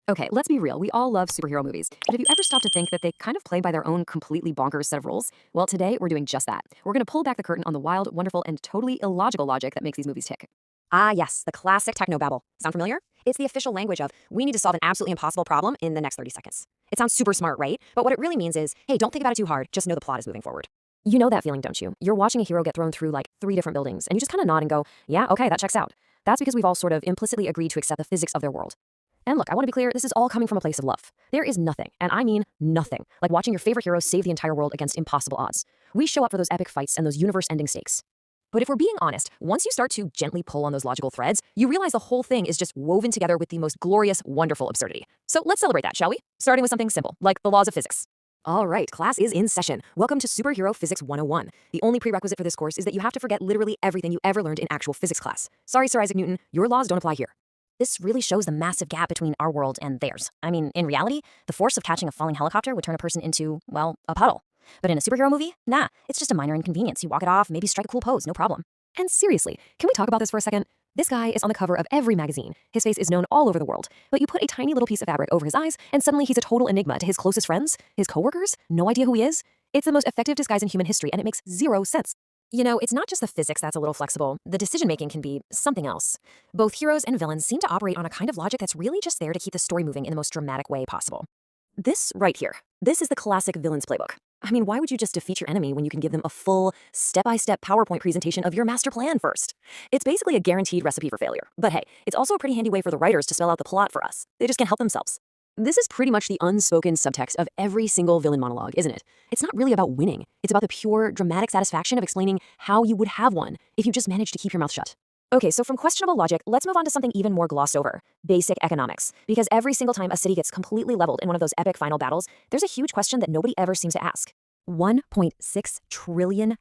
Okay, let's be real. We all love superhero movies. But have you ever stopped to think that they kind of play by their own completely bonkers set of rules? Well, today we're doing just that. We're going to pull back the curtain on the wild, wonderful, and totally illogical logic that makes these movies tick. Ah, yes, the classic technobabble. Sound familiar? It's the official language of, we need to solve an absolutely impossible problem in the next 30 seconds. It sounds super smart, right? But what it really means is, hey, don't think about it too hard, just know the plot is moving forward. You know that feeling, don't you? You're watching a hero get thrown through like 3 different buildings, and you just kind of nod and go, yeah, okay, that checks out. That's because we've all sort of implicitly agreed to accept the physics of their world. And look, I want to be clear, this is all coming from a place of love. There is nothing, and I mean nothing, like watching your favorite hero save the entire world against impossible odds. We show up for those epic fights and those universe-ending stakes. But if we're being honest, once you start to gently pull on those logical threads, you realize the whole thing is just woven together with the most glorious, wonderful absurdity. So let's celebrate that, shall we? Starting with something simple, like the laws of physics. All right, class is in session. Welcome to Superhero Physics 101. The only prerequisite for this course is that you have to forget literally everything you ever learned in actual physics class. Sorry, Sir Isaac Newton, your laws don't apply here. This really shows the massive gap between our world and theirs. I mean, in reality, the force of catching a falling helicopter would turn a person into, well, a puddle. But in a superhero movie, nah, it's just a minor inconvenience. You walk it off, maybe strike a cool pose, no problem. And seriously, can we talk about this for a second? This guy is on the cover of every magazine. His face is known all over the world. But you put a tiny little piece of fabric over his eyes, and suddenly he's a total enigma to his closest friends, his coworkers, no idea who he is. It's the most effective disguise in human history, and it makes zero sense. You know, it's not just the physics that's a little flexible. The decision-making can be something else. Both heroes and villains seem to operate on a kind of logic that's really just there to keep the story moving in the most dramatic way possible. This right here, this is the classic villain's playbook. I mean, why would you just defeat your enemy when you can give them a full, step-by-step PowerPoint presentation of your master plan first? It's basically a guaranteed recipe for failure. But hey, it's also a pretty handy way for the writers to spell out the plot for us. They just can't help themselves. This is pretty much the unspoken subtext of every single villain monologue, isn't it? It's not really about winning. It's about the pure, dramatic satisfaction of explaining how you would have won if you just managed to keep your mouth shut. Okay, so from questionable logic, let's move on to something even more glossed over, basic economics. Because every single time a city gets completely leveled in one of those epic final battles, there's a huge question that nobody ever seems to ask. $1.6 trillion.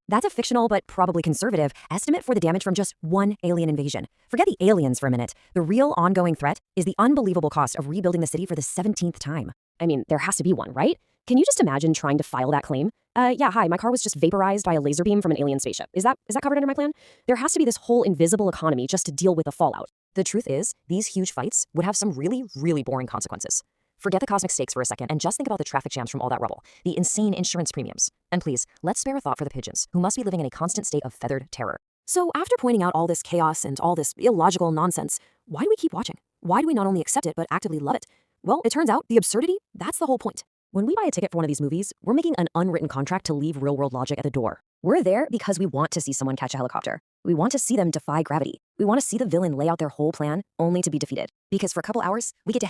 That's a fictional but probably conservative estimate for the damage from just one alien invasion. Forget the aliens for a minute. The real ongoing threat is the unbelievable cost of rebuilding the city for the 17th time. I mean, there has to be one, right? Can you just imagine trying to file that claim? Yeah, hi, my car was just vaporized by a laser beam from an alien spaceship. Is that covered under my plan? There has to be this whole invisible economy just to deal with the fallout. The truth is, these huge fights would have some really, really boring consequences. Forget the cosmic stakes for a second and just think about the traffic jams from all that rubble, the insane insurance premiums. And please, let's spare a thought for the pigeons, who must be living in a constant state of feathered terror. So after pointing out all this chaos and all this illogical nonsense, why do we keep watching? Why do we not only accept it, but actively love it? Well, it turns out the absurdity, that's the whole point. When we buy a ticket for one of these movies, we're making an unwritten contract to leave real-world logic at the door. We're there because we want to see someone catch a helicopter. We want to see them defy gravity. We want to see the villain lay out their whole plan only to be defeated. Because for a couple hours, we get to